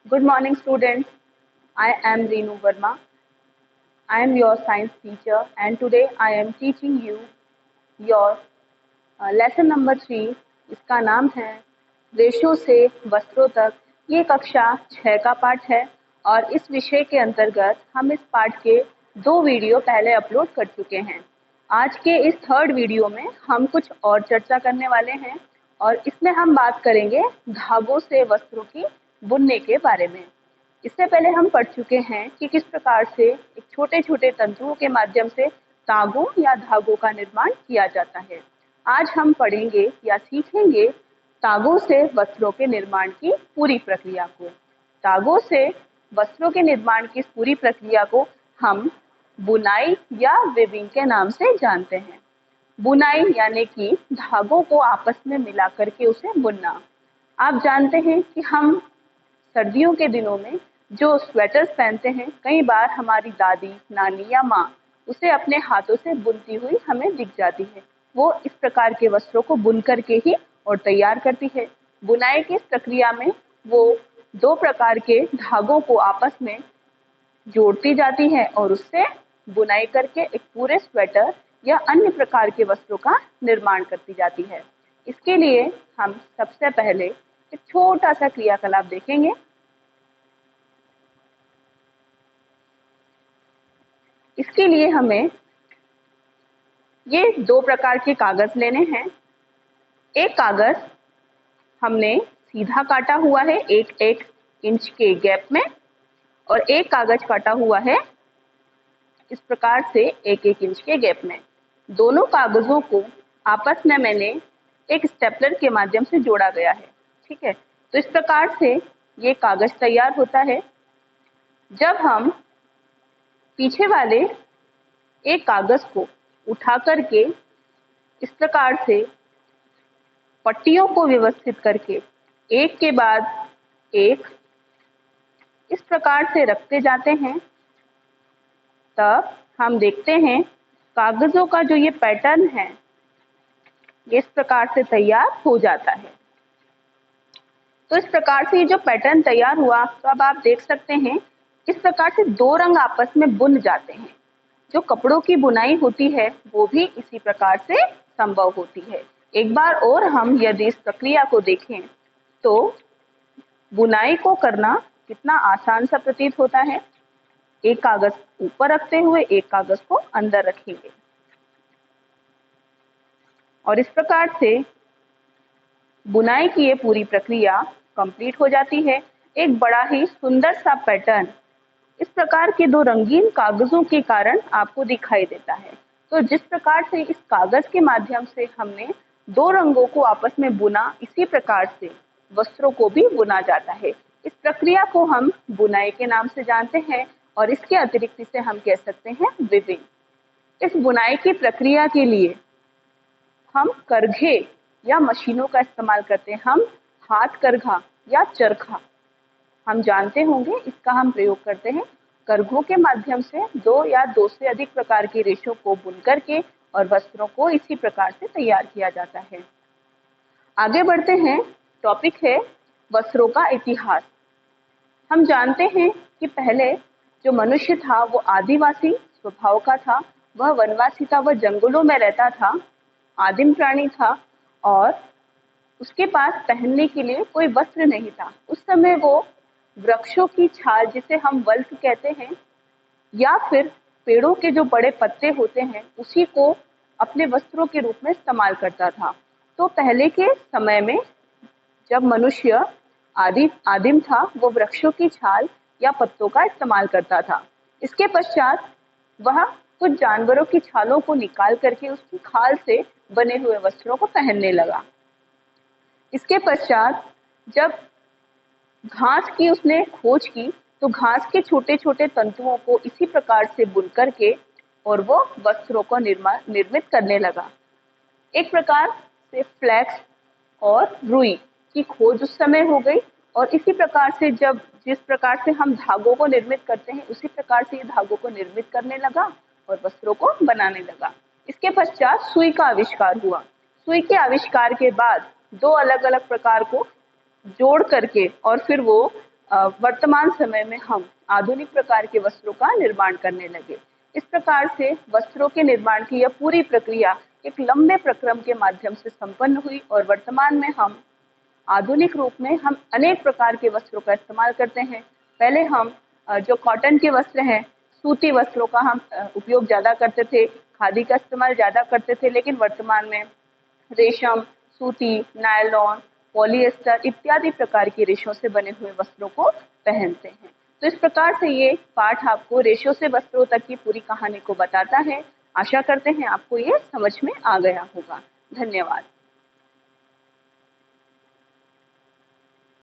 Good morning, students. I am Reenu Verma. I am your science teacher, and today I am teaching you your lesson number 3. इसका नाम है रेशों से वस्त्रों तक। ये कक्षा 6 का पाठ है और इस विषय के अंतर्गत हम इस पाठ के 2 वीडियो पहले अपलोड कर चुके हैं। आज के इस थर्ड वीडियो में हम कुछ और चर्चा करने वाले हैं और इसमें हम बात करेंगे धागों से वस्त्रों की बुनने के बारे में। इससे पहले हम पढ़ चुके हैं कि किस प्रकार से एक छोटे छोटे तंतुओं के माध्यम से तागों या धागों का निर्माण किया जाता है। आज हम पढ़ेंगे या सीखेंगे तागों से वस्त्रों के निर्माण की पूरी प्रक्रिया को। तागों से वस्त्रों के निर्माण की इस पूरी प्रक्रिया को हम बुनाई या वीविंग के नाम से जानते हैं। बुनाई यानी कि धागों को आपस में मिला करके उसे बुनना। आप जानते हैं कि हम सर्दियों के दिनों में जो स्वेटर्स पहनते हैं, कई बार हमारी दादी, नानी या माँ उसे अपने हाथों से बुनती हुई हमें दिख जाती है। वो इस प्रकार के वस्त्रों को बुन करके ही और तैयार करती है। बुनाई की इस प्रक्रिया में वो 2 प्रकार के धागों को आपस में जोड़ती जाती है और उससे बुनाई करके एक पूरे स्वेटर या अन्य प्रकार के वस्त्रों का निर्माण करती जाती है। इसके लिए हम सबसे पहले एक छोटा सा क्रियाकलाप देखेंगे। इसके लिए हमें ये 2 प्रकार के कागज लेने हैं। एक कागज हमने सीधा काटा हुआ है 1-1 इंच के गैप में और एक कागज काटा हुआ है इस प्रकार से 1-1 इंच के गैप में। दोनों कागजों को आपस में मैंने एक स्टेपलर के माध्यम से जोड़ा गया है। ठीक है, तो इस प्रकार से ये कागज तैयार होता है। जब हम पीछे वाले एक कागज को उठा करके इस प्रकार से पट्टियों को व्यवस्थित करके एक के बाद एक इस प्रकार से रखते जाते हैं, तब हम देखते हैं कागजों का जो ये पैटर्न है ये इस प्रकार से तैयार हो जाता है। तो इस प्रकार से ये जो पैटर्न तैयार हुआ, तो अब आप देख सकते हैं इस प्रकार से 2 रंग आपस में बुन जाते हैं। जो कपड़ों की बुनाई होती है वो भी इसी प्रकार से संभव होती है। एक बार और हम यदि इस प्रक्रिया को देखें तो बुनाई को करना कितना आसान सा प्रतीत होता है। एक कागज ऊपर रखते हुए एक कागज को अंदर रखेंगे और इस प्रकार से बुनाई की ये पूरी प्रक्रिया कंप्लीट हो जाती है। एक बड़ा ही सुंदर सा पैटर्न इस प्रकार के 2 रंगीन कागजों के कारण आपको दिखाई देता है। तो जिस प्रकार से इस कागज के माध्यम से हमने 2 रंगों को आपस में बुना, इसी प्रकार से वस्त्रों को भी बुना जाता है। इस प्रक्रिया को हम बुनाई के नाम से जानते हैं और इसके अतिरिक्त इसे हम कह सकते हैं वीविंग। इस बुनाई की प्रक्रिया के लिए हम करघे या मशीनों का इस्तेमाल करते हैं। हम हाथ करघा या चरखा हम जानते होंगे, इसका हम प्रयोग करते हैं। करघों के माध्यम से 2 या 2 से अधिक प्रकार की रेशों को बुन करके और वस्त्रों को इसी प्रकार से तैयार किया जाता है। आगे बढ़ते हैं। टॉपिक है वस्त्रों का इतिहास। हम जानते हैं कि पहले जो मनुष्य था वो आदिवासी स्वभाव का था, वह वनवासी था, वह जंगलों में रहता था, आदिम प्राणी था और उसके पास पहनने के लिए कोई वस्त्र नहीं था। उस समय वो वृक्षों की छाल, जिसे हम वल्क कहते हैं, या फिर पेड़ों के जो बड़े पत्ते होते हैं उसी को अपने वस्त्रों के रूप में इस्तेमाल करता था। तो पहले के समय में जब मनुष्य आदिम था, वो वृक्षों की छाल या पत्तों का इस्तेमाल करता था। इसके पश्चात वह कुछ जानवरों की छालों को निकाल करके उसकी खाल से बने हुए वस्त्रों को पहनने लगा। इसके पश्चात जब घास की उसने खोज की, तो घास के छोटे छोटे तंतुओं को इसी प्रकार से बुन करके और वो वस्त्रों को निर्मित करने लगा। एक प्रकार से फ्लैक्स और रुई की खोज उस समय हो गई और इसी प्रकार से जब जिस प्रकार से हम धागों को निर्मित करते हैं उसी प्रकार से ये धागों को निर्मित करने लगा और वस्त्रों को बनाने लगा। इसके पश्चात सुई का आविष्कार हुआ। सुई के आविष्कार के बाद 2 अलग अलग प्रकार को जोड़ करके और फिर वो वर्तमान समय में हम आधुनिक प्रकार के वस्त्रों का निर्माण करने लगे। इस प्रकार से वस्त्रों के निर्माण की यह पूरी प्रक्रिया एक लंबे प्रक्रम के माध्यम से संपन्न हुई और वर्तमान में हम आधुनिक रूप में हम अनेक प्रकार के वस्त्रों का इस्तेमाल करते हैं। पहले हम जो कॉटन के वस्त्र हैं, सूती वस्त्रों का हम उपयोग ज़्यादा करते थे, खादी का इस्तेमाल ज़्यादा करते थे, लेकिन वर्तमान में रेशम, सूती, नायलॉन, पॉलिएस्टर इत्यादि प्रकार के रेशों से बने हुए वस्त्रों को पहनते हैं। तो इस प्रकार से ये पाठ आपको रेशों से वस्त्रों तक की पूरी कहानी को बताता है। आशा करते हैं आपको ये समझ में आ गया होगा। धन्यवाद।